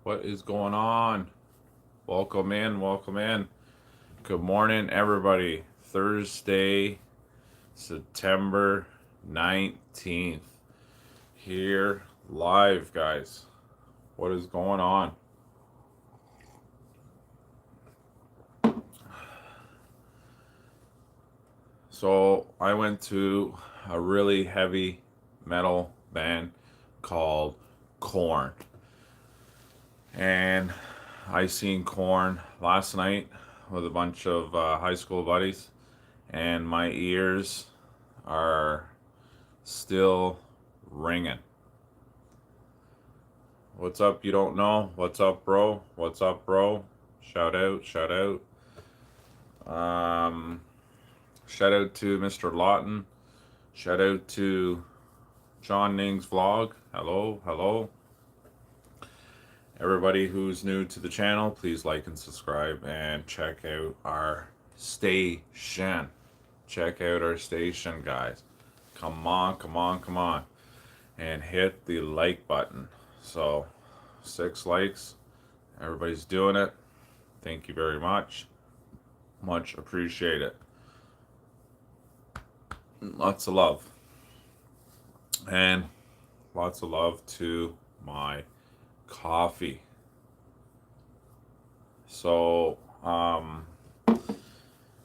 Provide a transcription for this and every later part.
What is going on? Welcome in, welcome in. Good morning, everybody. Thursday, September 19th. Here live, guys. What is going on? So, I went to a really heavy metal band called Korn. And I seen Korn last night with a bunch of high school buddies, and my ears are still ringing. What's up? You don't know? What's up, bro? What's up, bro? Shout out, shout out. Um, Shout out to Mr. Lawton. Shout out to John Ning's vlog. Hello, hello. Everybody who's new to the channel, please like and subscribe and check out our station. Check out our station, guys. Come on, come on, come on. And hit the like button. So, 6 likes. Everybody's doing it. Thank you very much. Much appreciated. Lots of love. And lots of love to my coffee. So, I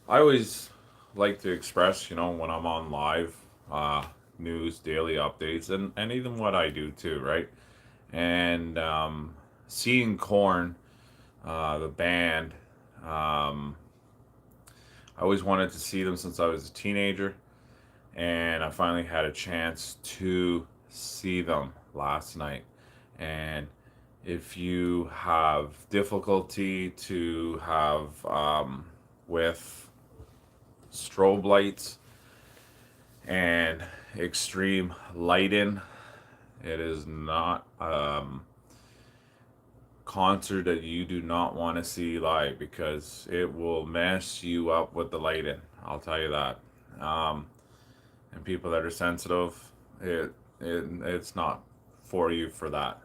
always like to express, when I'm on live, news, daily updates, and even what I do too, right? And seeing Korn, the band, um, I always wanted to see them since I was a teenager, and I finally had a chance to see them last night. And if you have difficulty to have with strobe lights and extreme lighting, it is not concert that you do not want to see live because it will mess you up with the lighting. I'll tell you that. Um, and people that are sensitive, it's not for you for that.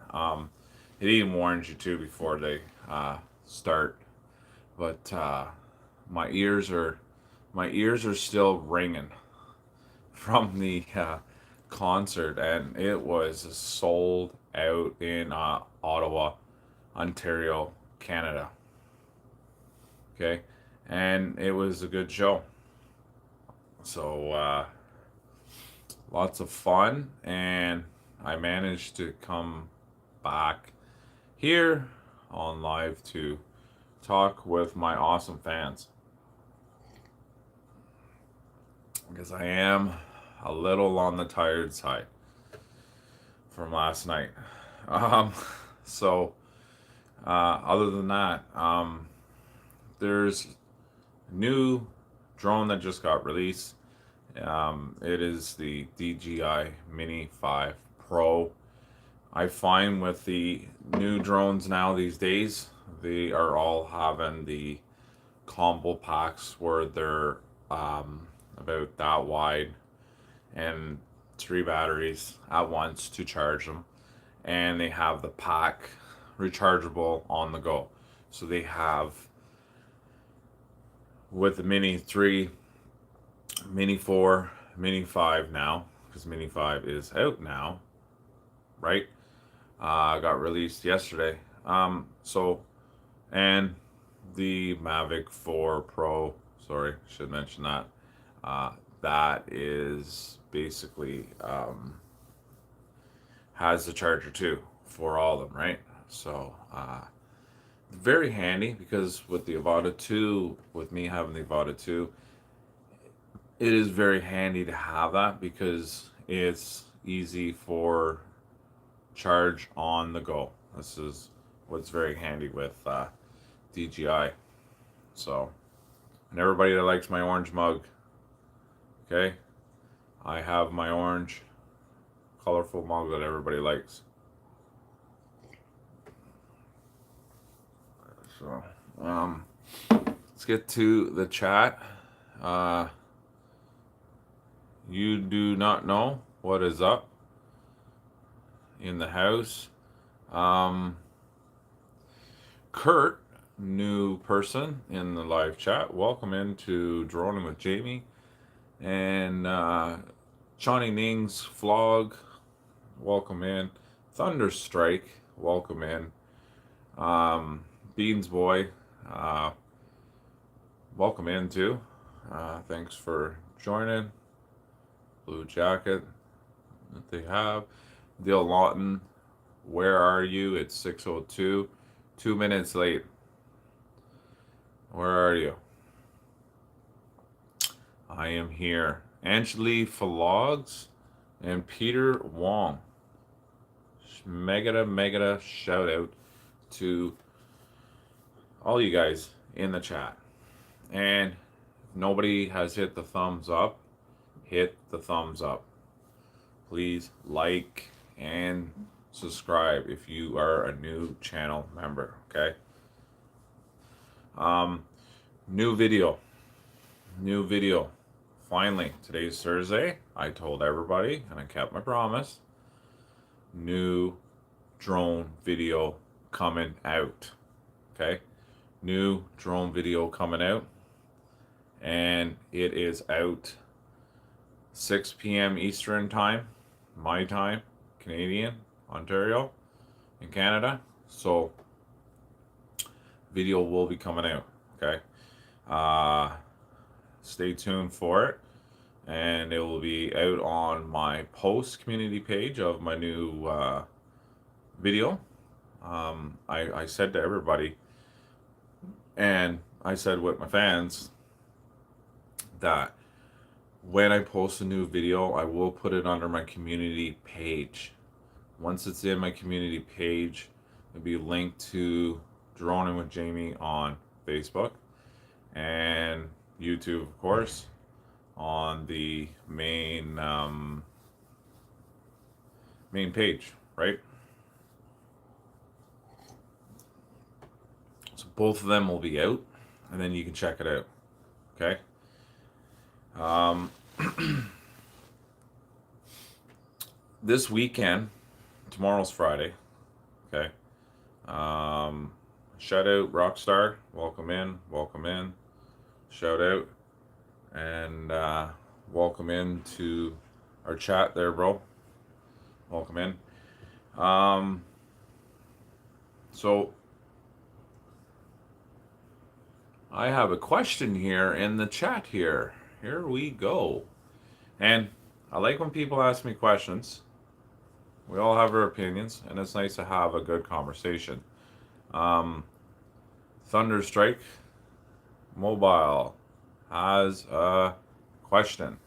It even warns you too before they start. But my ears are my ears are still ringing from the concert, and it was sold out in Ottawa, Ontario, Canada. Okay, and it was a good show. So lots of fun, and I managed to come back here on live to talk with my awesome fans because I am a little on the tired side from last night. Um, so, other than that, there's a new drone that just got released. It is the DJI Mini 5 Pro. I find with the new drones now these days, they are all having the combo packs where they're about that wide and 3 batteries at once to charge them. And they have the pack rechargeable on the go. So they have with the Mini 3, Mini 4, Mini 5 now, because Mini 5 is out now, right? Got released yesterday. And the Mavic 4 Pro, sorry, should mention that. Uh, that is basically has the charger too for all of them, right? So, very handy because with the Avata 2, with me having the Avata 2, it is very handy to have that because it's easy for charge on the go. This is what's very handy with DJI. So, and everybody that likes my orange mug, okay, I have my orange, colorful mug that everybody likes. So, let's get to the chat. Uh, you do not know what is up in the house. Um, Kurt, new person in the live chat. Welcome into Droning with Jamie. And Johnny Ning's vlog, welcome in. Thunderstrike, welcome in. Beans Boy, uh, welcome in too. Thanks for joining. Blue Jacket that they have. Dale Lawton, where are you? It's 6:02. 2 minutes late. Where are you? I am here. Angeli Vlogs and Peter Wong. Mega shout out to all you guys in the chat. And if nobody has hit the thumbs up, hit the thumbs up. Please like and subscribe if you are a new channel member, okay? New video. Finally, today's Thursday. I told everybody and I kept my promise. New drone video coming out, okay? New drone video coming out, and it is out 6 p.m. Eastern time, my time, Canadian, Ontario, in Canada. So video will be coming out, okay? Stay tuned for it, and it will be out on my post community page of my new video. I said to everybody, and I said with my fans, that when I post a new video, I will put it under my community page. Once it's in my community page, it'll be linked to Droning with Jamie on Facebook and YouTube, of course, on the main page, right? So both of them will be out, and then you can check it out, okay? This weekend, tomorrow's Friday, okay? Shout out Rockstar, welcome in. Shout out, and welcome into our chat there, bro. Welcome in. So I have a question here in the chat here. Here we go. And I like when people ask me questions. We all have our opinions, and it's nice to have a good conversation. Thunderstrike Mobile has a question.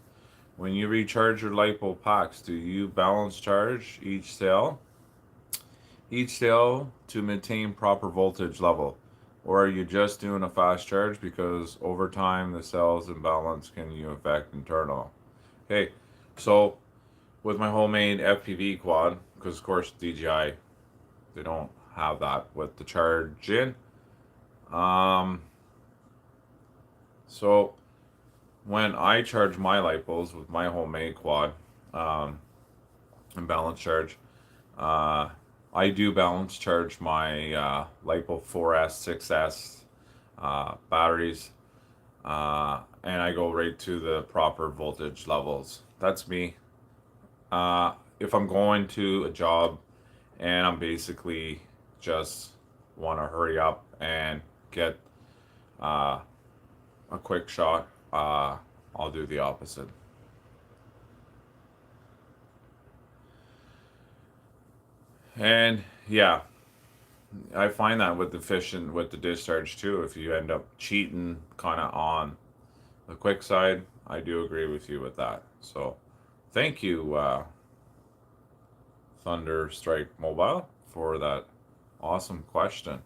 When you recharge your LiPo packs, do you balance charge each cell to maintain proper voltage level? Or are you just doing a fast charge because over time the cells imbalance can you affect internal? Okay, so with my homemade FPV quad, because of course DJI, they don't have that with the charge in. So when I charge my LiPos with my homemade quad, and balance charge, I do balance charge my LiPo 4S, 6S batteries, and I go right to the proper voltage levels. That's me. If I'm going to a job and I'm basically just want to hurry up and get a quick shot, I'll do the opposite. And yeah, I find that with the fishing, with the discharge too, if you end up cheating kind of on the quick side, I do agree with you with that. So thank you, Thunderstrike Mobile, for that awesome question.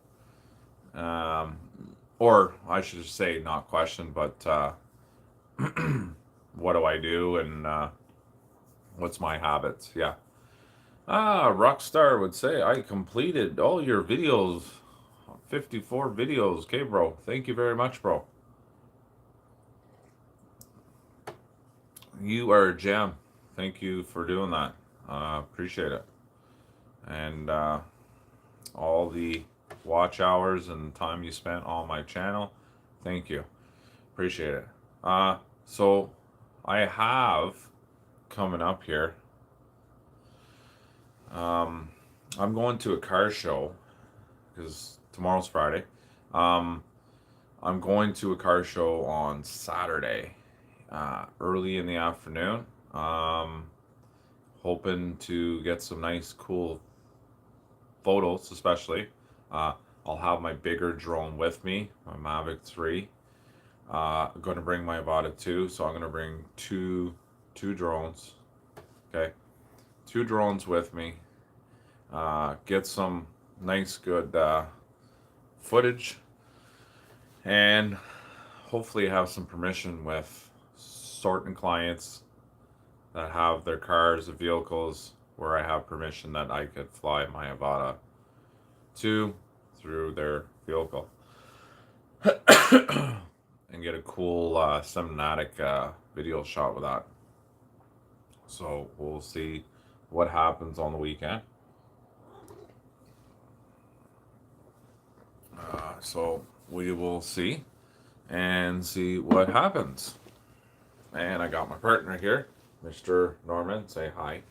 Or I should say not question, but what do I do and what's my habits? Yeah. Rockstar would say, I completed all your videos, 54 videos. Okay, bro. Thank you very much, bro. You are a gem. Thank you for doing that. Appreciate it. And all the watch hours and time you spent on my channel. Thank you. Appreciate it. So I have coming up here. I'm going to a car show because tomorrow's Friday. Um, I'm going to a car show on Saturday, early in the afternoon. Um, Hoping to get some nice, cool photos, especially. Uh, I'll have my bigger drone with me, my Mavic 3. I'm going to bring my Avata 2, so I'm going to bring two drones. Okay, two drones with me. Get some nice, good footage, and hopefully have some permission with certain clients that have their cars or vehicles where I have permission that I could fly my Avata 2 through their vehicle and get a cool cinematic video shot with that. So we'll see what happens on the weekend. So we will see and see what happens. And I got my partner here, Mr. Norman. Say hi.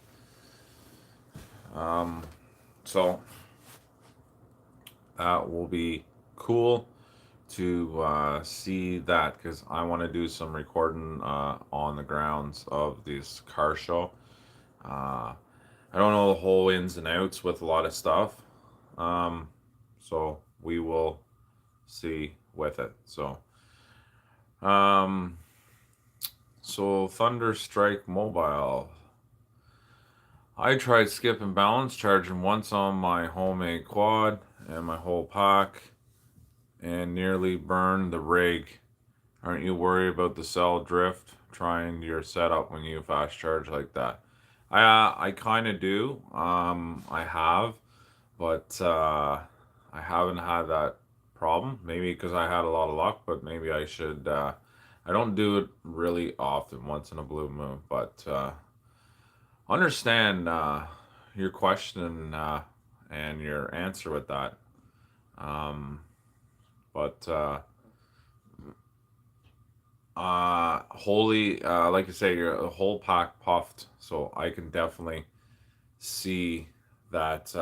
So that will be cool to see that because I want to do some recording on the grounds of this car show. I don't know the whole ins and outs with a lot of stuff, so we will see with it. Um, so Thunder Strike Mobile. I tried skip and balance, charging once on my homemade quad and my whole pack, and nearly burned the rig. Aren't you worried about the cell drift trying your setup when you fast charge like that? I kind of do. I have, but I haven't had that problem. Maybe because I had a lot of luck, but maybe I should. I don't do it really often, once in a blue moon, but understand your question and your answer with that. Um, but wholly, like I say, you're a whole pack puffed, so I can definitely see that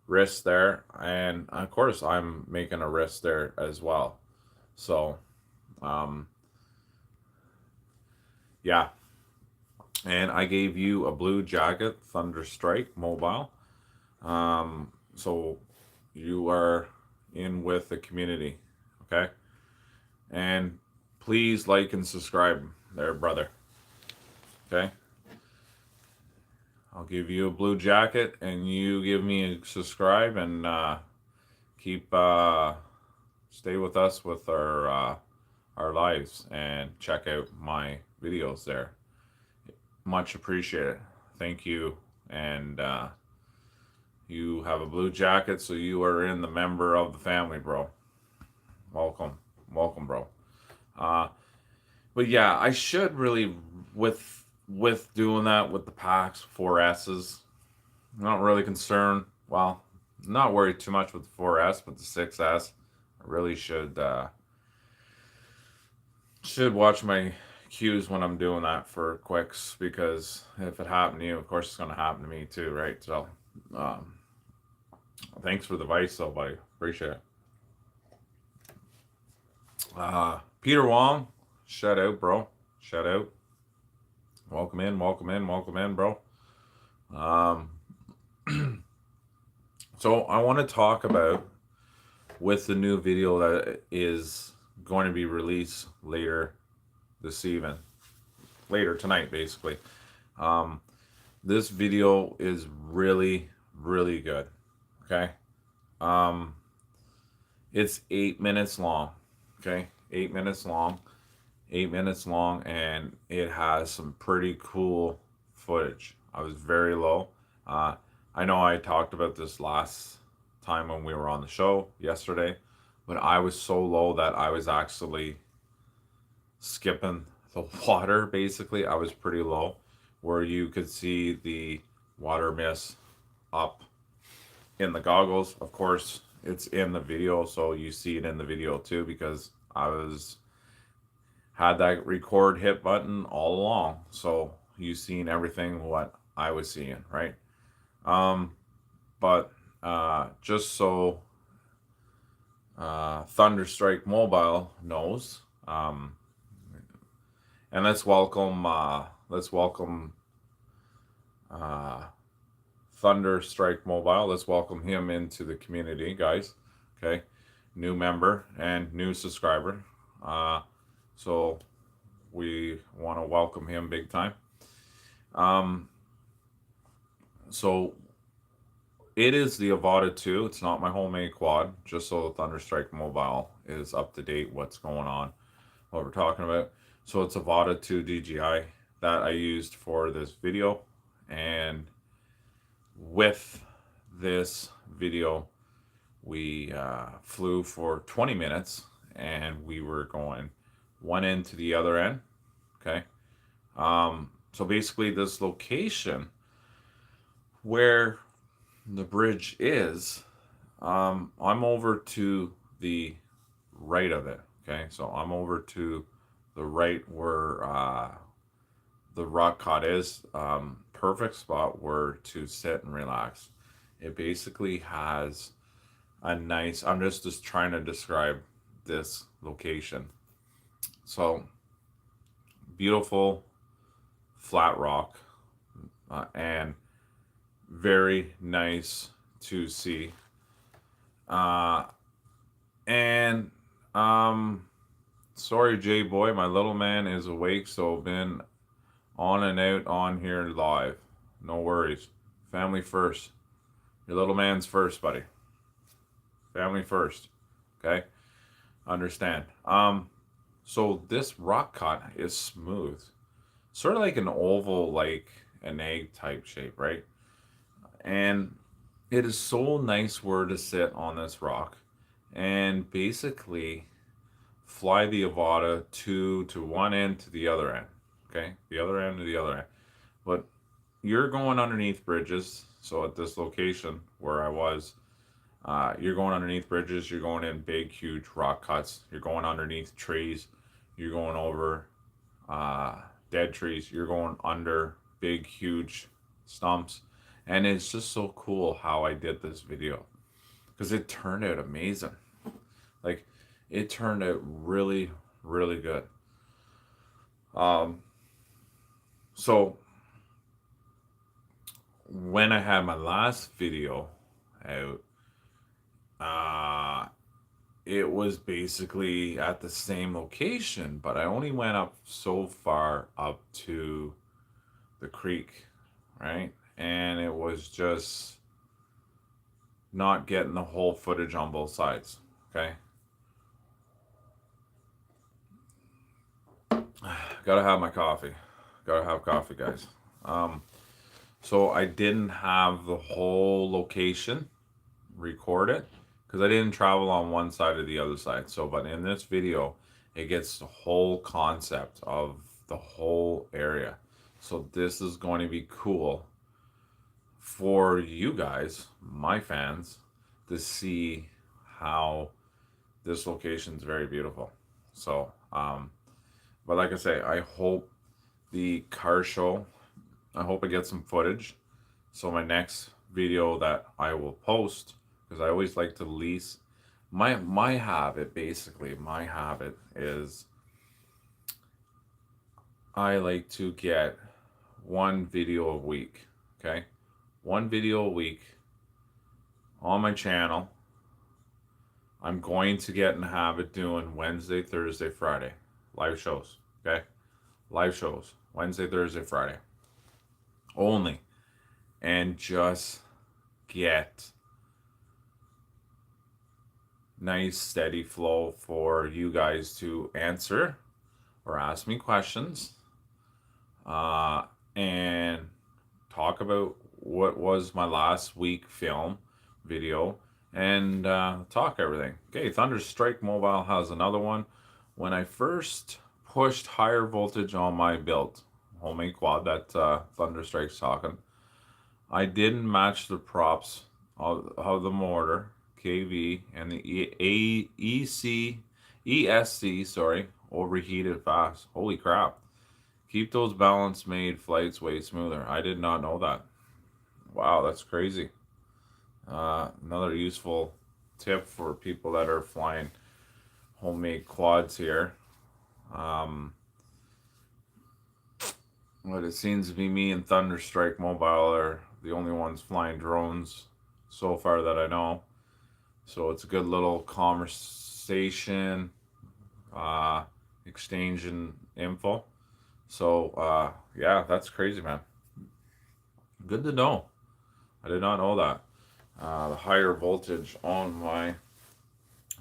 wrist there, and of course I'm making a wrist there as well. So um, yeah, and I gave you a blue jacket, Thunder Strike Mobile. So you are in with the community, okay? And please like and subscribe there, brother. Okay? I'll give you a blue jacket and you give me a subscribe and keep stay with us with our lives and check out my videos there. Much appreciated. Thank you. And you have a blue jacket, so you are in the member of the family, bro. Welcome. Welcome, bro. Uh, but yeah, I should really with doing that with the packs, 4S's. I'm not really concerned. Well, not worried too much with the 4S, but the 6S. I really should watch my cues when I'm doing that for quicks, because if it happened to you, of course it's gonna happen to me too, right? So um, thanks for the advice though, buddy. Appreciate it. Peter Wong, shout out, bro. Shout out. Welcome in, welcome in, welcome in, bro. Um, so I want to talk about with the new video that is going to be released later this evening, later tonight, basically. Um, this video is really, really good. Okay. Um, it's 8 minutes long. Okay. 8 minutes long. 8 minutes long, and it has some pretty cool footage. I was very low. Uh, I know I talked about this last time when we were on the show yesterday, but I was so low that I was actually skipping the water. Basically, I was pretty low, where you could see the water mist up in the goggles. Of course, it's in the video, so you see it in the video too, because I was had that record hit button all along, so you seen everything what I was seeing, right? Um, but just so Thunderstrike Mobile knows, and let's welcome uh, Thunderstrike Mobile. Let's welcome him into the community, guys. Okay, new member and new subscriber. Uh, so we want to welcome him big time. Um, so it is the Avata 2. It's not my homemade quad, just so Thunderstrike Mobile is up to date what's going on, what we're talking about. So it's Avata 2 DJI that I used for this video. And with this video, we flew for 20 minutes and we were going one end to the other end. Okay. So basically, this location where the bridge is, I'm over to the right of it. Okay, so I'm over to the right where the rock cut is. Perfect spot where to sit and relax. It basically has a nice. I'm just trying to describe this location. So beautiful flat rock, and very nice to see. Uh, and sorry, J Boy, my little man is awake, so been on and out on here live. No worries. Family first. Your little man's first, buddy. Family first. Okay? Understand. So this rock cut is smooth. Sort of like an oval, like an egg type shape, right? And it is so nice where to sit on this rock and basically fly the Avata to one end to the other end. Okay? The other end to the other end. But you're going underneath bridges. So at this location where I was, you're going underneath bridges. You're going in big, huge rock cuts. You're going underneath trees. You're going over uh, dead trees. You're going under big, huge stumps. And it's just so cool how I did this video because it turned out amazing. Like, it turned out really, really good. Um, so when I had my last video out, uh, it was basically at the same location, but I only went up so far up to the creek, right? And it was just not getting the whole footage on both sides. Okay. Gotta have my coffee. Gotta have coffee, guys. Um, so I didn't have the whole location recorded because I didn't travel on one side or the other side. So, but in this video, it gets the whole concept of the whole area. So this is going to be cool for you guys, my fans, to see how this location is very beautiful. So, but like I say, I hope the car show, I hope I get some footage. So my next video that I will post, because I always like to lease my habit, basically my habit is I like to get one video a week. Okay, one video a week on my channel. I'm going to get in the habit doing Wednesday, Thursday, Friday live shows. Okay, live shows Wednesday, Thursday, Friday only, and just get nice steady flow for you guys to answer or ask me questions, uh, and talk about what was my last week film video, and talk everything. Okay, Thunderstrike Mobile has another one. When I first pushed higher voltage on my build, homemade quad that Thunderstrike's talking, I didn't match the props of the motor kV, and the ESC, sorry, overheated fast. Holy crap. Keep those balance made flights way smoother. I did not know that. Wow, that's crazy. Another useful tip for people that are flying homemade quads here. Um, but it seems to be me and Thunderstrike Mobile are the only ones flying drones so far that I know. So it's a good little conversation, uh, exchanging info. So yeah, that's crazy, man. Good to know. I did not know that. The higher voltage on my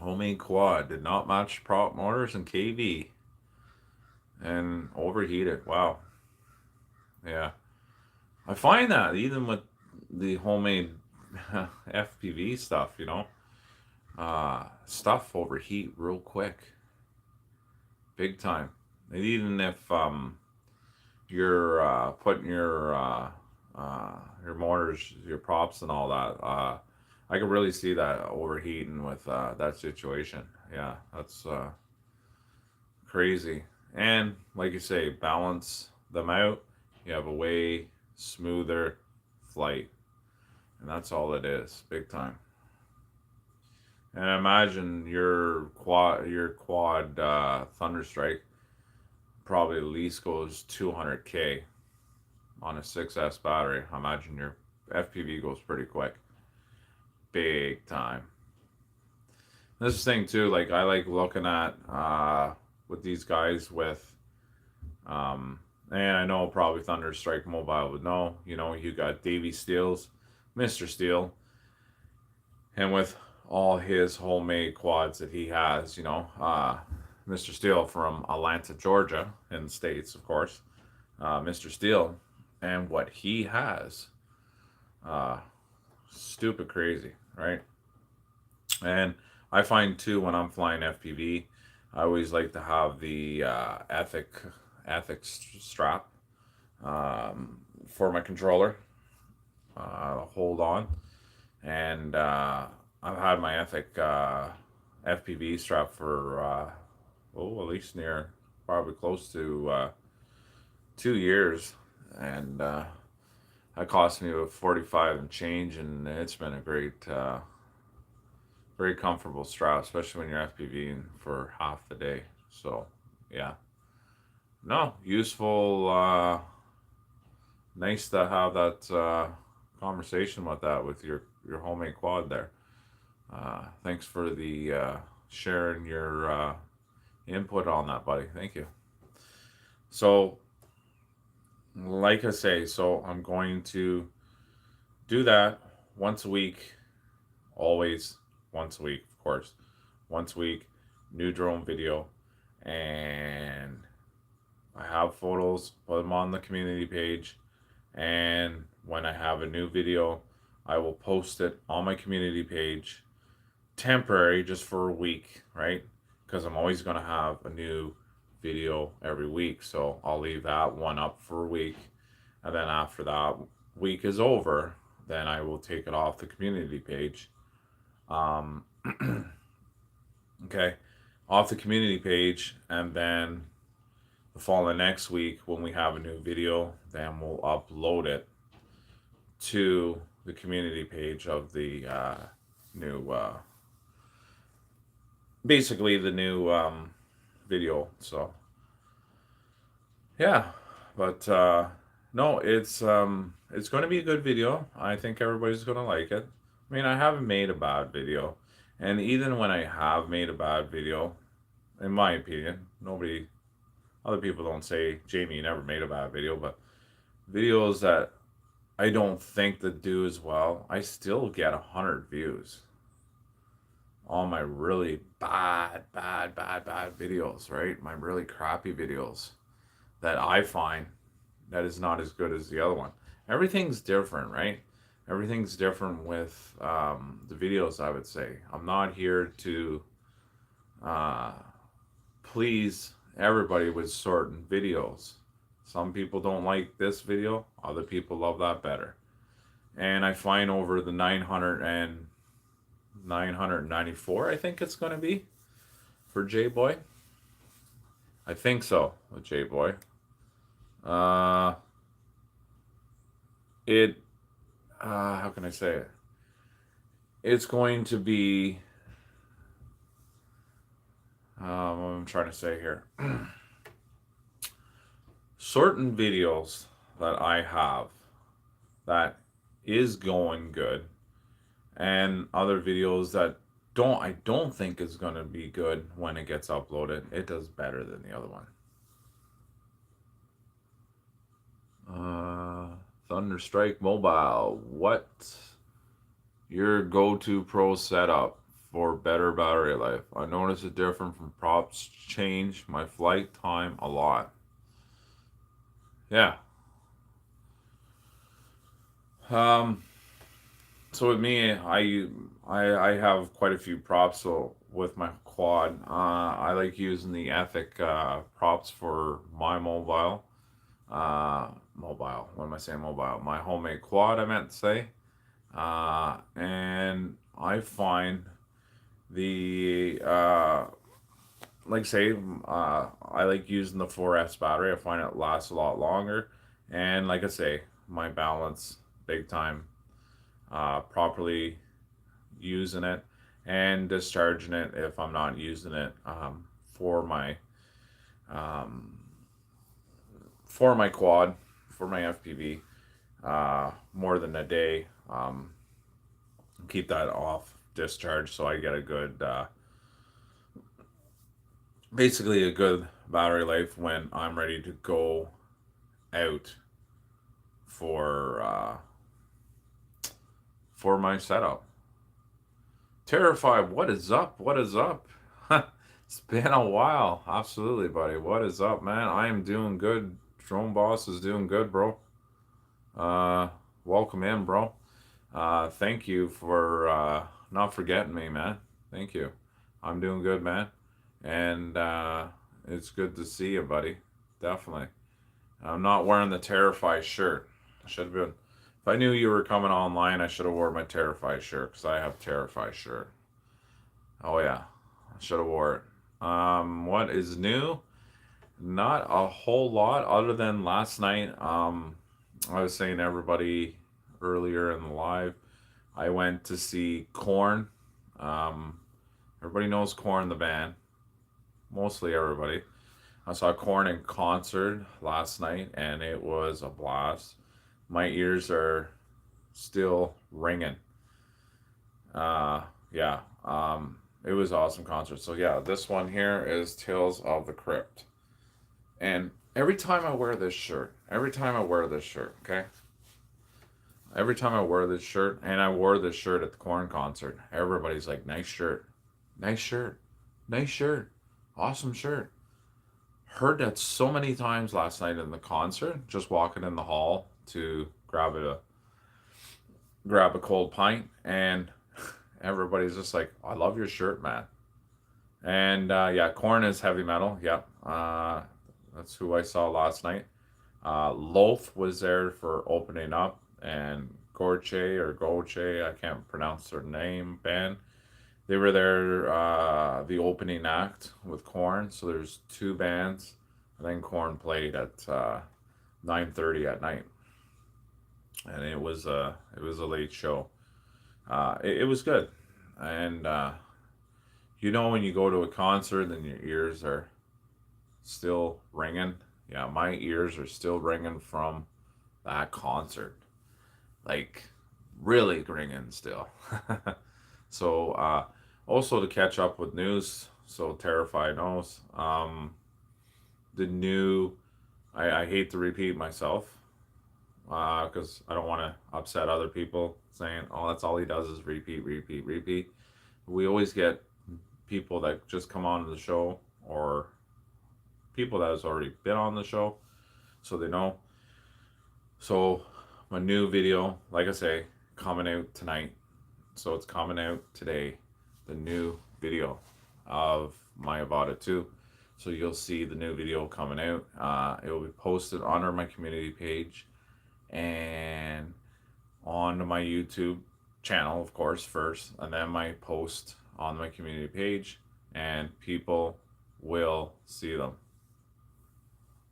homemade quad did not match prop motors and KV and overheated. Wow. Yeah. I find that even with the homemade FPV stuff, stuff overheat real quick, big time. And even if you're putting your motors, your props, and all that, I can really see that overheating with that situation. Yeah, that's crazy. And like you say, balance them out. You have a way smoother flight, and that's all it is, big time. And imagine your quad Thunderstrike probably at least goes 200K on a 6S battery. I imagine your FPV goes pretty quick, big time. This thing too, like I like looking at with these guys with and I know probably Thunderstrike Mobile would know. You got Davy Steele's, Mr. Steele, and with all his homemade quads that he has, Mr. Steele from Atlanta, Georgia, in the States, of course. Mr. Steele and what he has, uh, stupid crazy, right? And I find too when I'm flying FPV, I always like to have the ethics strap for my controller. Hold on, and I've had my ethic FPV strap for at least near probably close to 2 years, and that cost me about 45 and change, and it's been a great, very comfortable strap, especially when you're FPVing for half the day. So yeah, no, useful. Nice to have that conversation with that with your homemade quad there. Thanks for the sharing your input on that, buddy. Thank you. So, like I say, so I'm going to do that once a week, always once a week, of course. Once a week, new drone video, and I have photos, put them on the community page, and when I have a new video, I will post it on my community page, temporary, just for a week, right? Because I'm always going to have a new video every week, so I'll leave that one up for a week, and then after that week is over, then I will take it off the community page. Um, okay, off the community page, and then the following next week when we have a new video, then we'll upload it to the community page of the new basically the new video. So yeah, but no, it's going to be a good video. I think everybody's going to like it. I mean, I haven't made a bad video, and even when I have made a bad video, in my opinion, nobody, other people don't say, Jamie, you never made a bad video, but videos that I don't think that do as well, I still get 100 views on my really bad videos, right? My really crappy videos that I find that is not as good as the other one. Everything's different, right? Everything's different with the videos, I would say. I'm not here to uh, please everybody with certain videos. Some people don't like this video, other people love that better. And I find over the 994, I think it's going to be for J Boy. I think so with J Boy. Uh, it, how can I say it? It's going to be, what I'm trying to say here. Certain videos that I have that is going good, and other videos that I don't think is going to be good when it gets uploaded. It does better than the other one. Thunderstrike Mobile, what your go-to pro setup for better battery life? I notice it different from props, change my flight time a lot. Yeah. Um, so with me, I have quite a few props. So with my quad, I like using the Ethic props for my mobile. Mobile. What am I saying? Mobile. My homemade quad. I meant to say. And I find the like say I like using the 4S battery. I find it lasts a lot longer, and like I say, my balance big time. Properly using it and discharging it if I'm not using it for my um, for my quad, for my FPV, more than a day. Keep that off discharge so I get a good, basically a good battery life when I'm ready to go out for my setup. Terrified, what is up? What is up? It's been a while. Absolutely, buddy. What is up, man? I am doing good. Drone Boss is doing good, bro. Uh, welcome in, bro. Thank you for not forgetting me, man. Thank you. I'm doing good, man. And it's good to see you, buddy. Definitely. I'm not wearing the Terrify shirt. I should have been. If I knew you were coming online, I should have wore my Terrify shirt because I have Terrify shirt. Oh yeah, I should have wore it. What is new? Not a whole lot other than last night. I was saying to everybody earlier in the live, I went to see Korn. Um, everybody knows Korn, the band. Mostly everybody. I saw Korn in concert last night, and it was a blast. My ears are still ringing. Yeah. It was an awesome concert. So yeah, this one here is Tales of the Crypt. And every time I wear this shirt, okay? Every time I wear this shirt, and I wore this shirt at the Korn concert, everybody's like, nice shirt, nice shirt, nice shirt, awesome shirt. Heard that so many times last night in the concert, just walking in the hall to grab a cold pint, and everybody's just like, I love your shirt, man. And yeah, Korn is heavy metal. Yep. That's who I saw last night. Loaf was there for opening up, and Gorche, I can't pronounce their name, band. They were there, the opening act with Korn. So there's two bands, and then Korn played at 9:30 at night, and it was a late show. It was good, and when you go to a concert and your ears are still ringing. Yeah, my ears are still ringing from that concert. Like, really ringing still. So, also to catch up with news, so Terrify knows. The new, I hate to repeat myself, because I don't want to upset other people saying, oh, that's all he does is repeat, repeat, repeat. We always get people that just come on the show, or people that has already been on the show, so they know. So my new video, like I say, coming out tonight. So it's coming out today, the new video of my Avata 2. So you'll see the new video coming out. It will be posted on my community page and on my YouTube channel, of course, first, and then my post on my community page, and people will see them.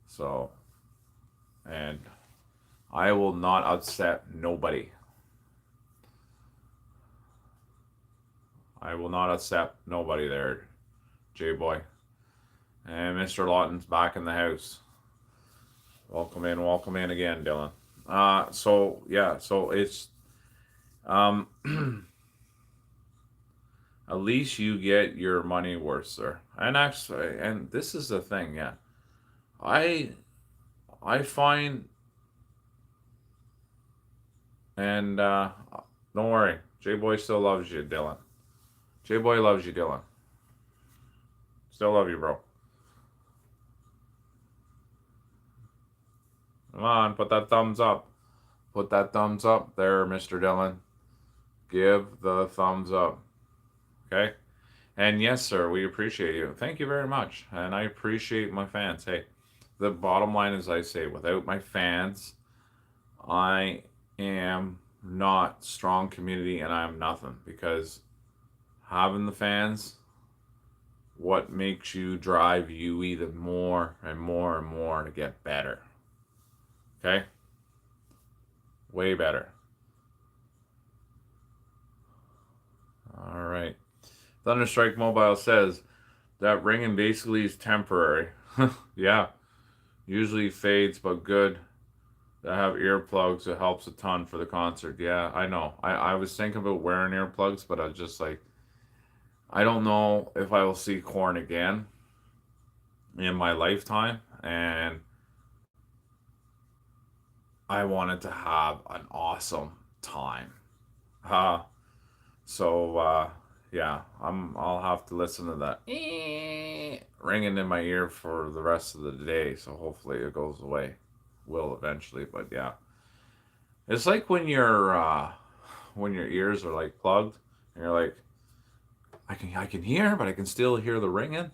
So, and I will not upset nobody. I will not upset nobody there, J Boy. And Mr. Lawton's back in the house. Welcome in again, Dylan. So yeah, so it's um at least you get your money worth, sir. And actually, and this is the thing, yeah. I I find, and don't worry, J Boy still loves you, Dylan. J Boy loves you, Dylan. Still love you, bro. Come on, put that thumbs up. Put that thumbs up there, Mr. Dylan. Give the thumbs up. Okay? And yes, sir, we appreciate you. Thank you very much. And I appreciate my fans. Hey, the bottom line is I say, without my fans, I am not strong community and I am nothing. Because having the fans, what makes you drive you even more and more and more to get better. Okay? Way better. All right. Thunderstrike Mobile says that ringing basically is temporary. Yeah. Usually fades, but good to have earplugs. It helps a ton for the concert. Yeah, I know. I was thinking about wearing earplugs, but I was just like, I don't know if I will see Korn again in my lifetime. And I wanted to have an awesome time. Uh, so yeah, I'll have to listen to that ringing in my ear for the rest of the day. So hopefully it goes away. Will eventually, but yeah, it's like when your ears are like plugged and you're like, I can hear, but I can still hear the ringing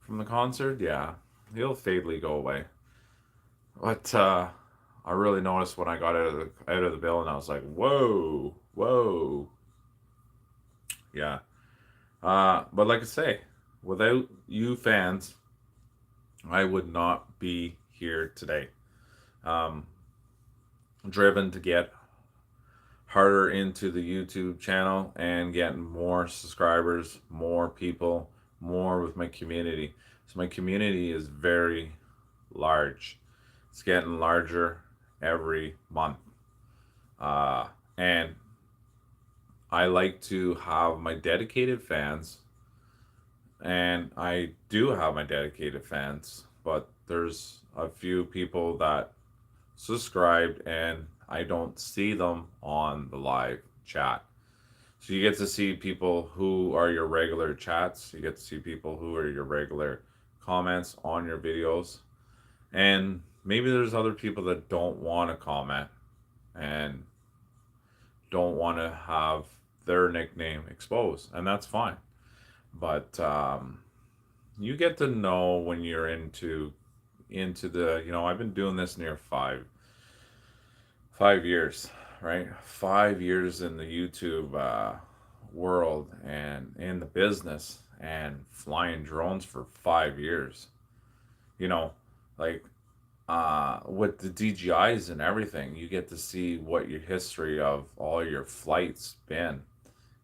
from the concert. Yeah, it'll fatally go away. But I really noticed when I got out of the building, I was like, whoa, whoa, yeah. But like I say, without you fans, I would not be here today. Um, Driven to get harder into the YouTube channel and getting more subscribers, more people, more with my community. So my community is very large. It's getting larger every month. And I like to have my dedicated fans, and I do have my dedicated fans, but there's a few people that subscribed and I don't see them on the live chat. So you get to see people who are your regular chats, you get to see people who are your regular comments on your videos. And maybe there's other people that don't want to comment and don't want to have their nickname exposed, and that's fine. But you get to know when you're into the, I've been doing this near 5 years, right? 5 years in the YouTube world and in the business, and flying drones for 5 years. You know, like with the DJIs and everything, you get to see what your history of all your flights been.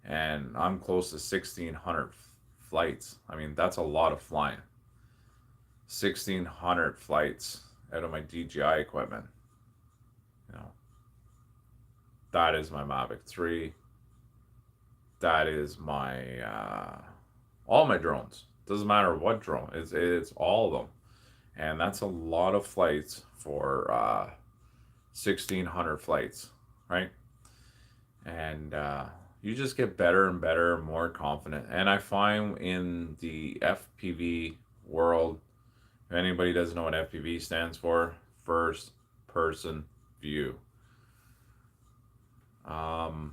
And I'm close to 1,600 flights. I mean, that's a lot of flying. 1,600 flights out of my DJI equipment. You know, that is my Mavic 3. That is my all my drones. Doesn't matter what drone. It's all of them, and that's a lot of flights for 1,600 flights, right? And you just get better and better, more confident. And I find in the FPV world, if anybody doesn't know what FPV stands for, first person view. Because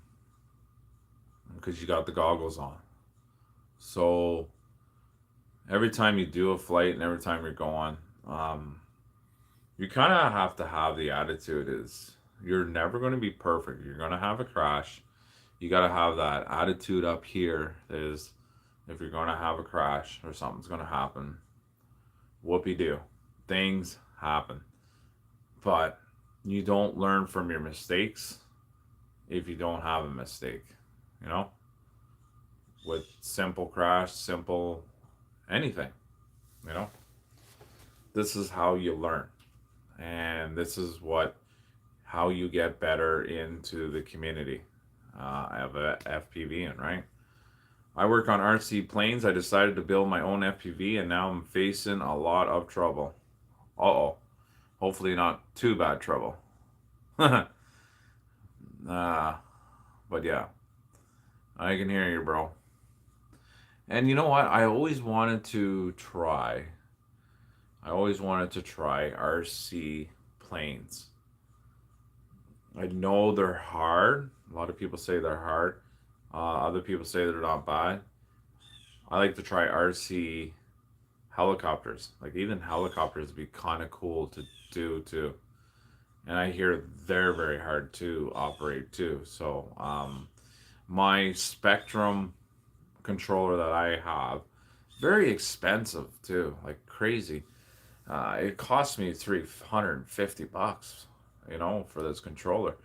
you got the goggles on. So every time you do a flight and every time you're going, you kind of have to have the attitude is you're never going to be perfect. You're going to have a crash. You got to have that attitude up here. Is if you're going to have a crash or something's going to happen, whoopee doo, things happen. But you don't learn from your mistakes if you don't have a mistake. You know, with simple crash, simple anything. You know, this is how you learn, and this is what how you get better into the community of a FPV, and right. I work on RC planes. I decided to build my own FPV, and now I'm facing a lot of trouble. Uh oh. Hopefully, not too bad trouble. uh, but yeah, I can hear you, bro. And you know what? I always wanted to try RC planes. I know they're hard. A lot of people say they're hard. Other people say they're not bad. I like to try RC helicopters. Like even helicopters would be kind of cool to do too. And I hear they're very hard to operate too. So my Spectrum controller that I have, very expensive too, like crazy. It cost me $350, for this controller.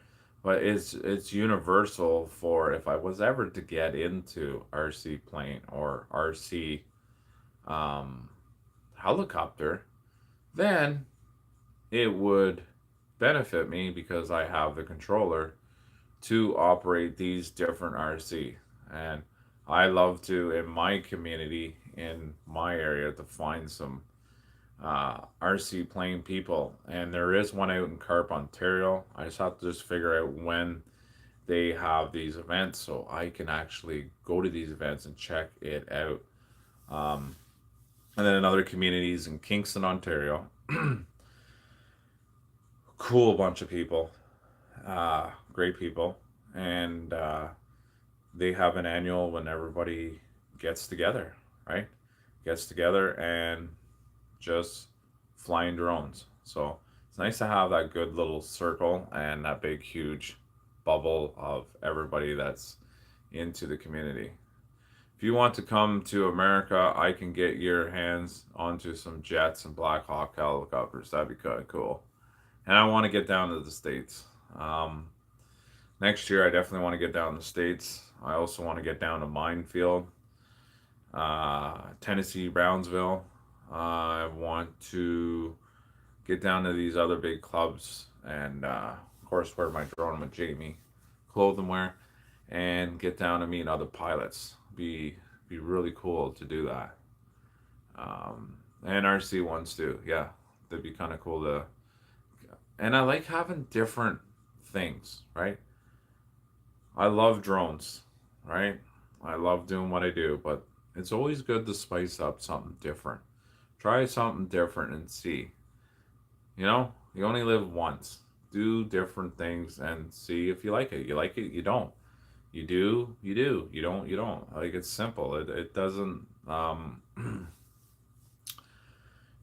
But it's universal for if I was ever to get into RC plane or RC um, helicopter, then it would benefit me because I have the controller to operate these different RC. And I love to, in my community, in my area, to find some RC plane people. And there is one out in Carp, Ontario. I just have to just figure out when they have these events so I can actually go to these events and check it out. Um, and then in other communities in Kingston, Ontario, cool bunch of people, great people. And they have an annual when everybody gets together, right? Gets together and just flying drones. So it's nice to have that good little circle and that big, huge bubble of everybody that's into the community. If you want to come to America, I can get your hands onto some jets and Black Hawk helicopters. That'd be kind of cool. And I want to get down to the States. Um, Next year, I definitely want to get down to the States. I also want to get down to Minefield, Tennessee, Brownsville. I want to get down to these other big clubs and, of course, wear my drone with Jamie clothing wear and get down and meet other pilots. Be really cool to do that. And RC ones too. Yeah, that'd be kind of cool to. And I like having different things, right? I love drones, right? I love doing what I do, but it's always good to spice up something different. Try something different and see. You only live once. Do different things and see if you like it. You like it, you don't. You do, you do. You don't, you don't. Like it's simple. It doesn't.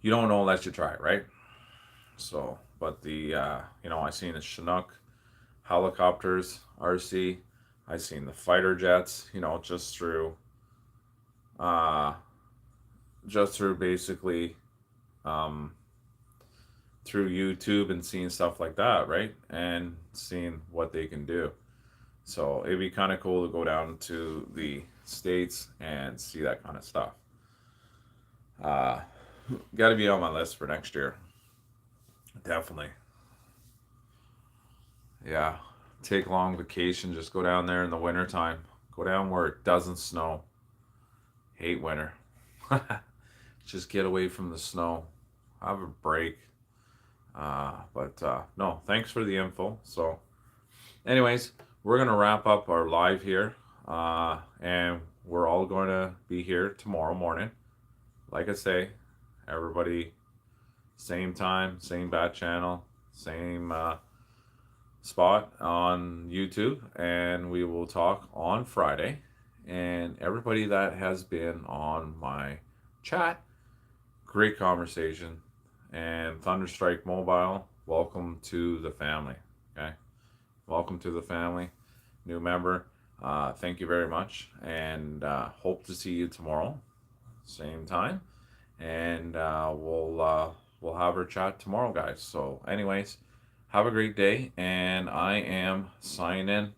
You don't know unless you try, right? So, but I seen the Chinook helicopters, RC. I seen the fighter jets. Uh, just through basically um, through YouTube and seeing stuff like that, right? And seeing what they can do. So it'd be kind of cool to go down to the States and see that kind of stuff. Uh, Got to be on my list for next year. Definitely. Yeah. Take long vacation. Just go down there in the wintertime. Go down where it doesn't snow. Hate winter. Just get away from the snow. Have a break. But no, thanks for the info. So, anyways, we're going to wrap up our live here. And we're all going to be here tomorrow morning. Like I say, everybody, same time, same bat channel, same spot on YouTube. And we will talk on Friday. And everybody that has been on my chat, great conversation. And Thunderstrike Mobile, welcome to the family. Okay, welcome to the family, new member. Thank you very much, and hope to see you tomorrow, same time, and we'll have our chat tomorrow, guys. So, anyways, have a great day, and I am signing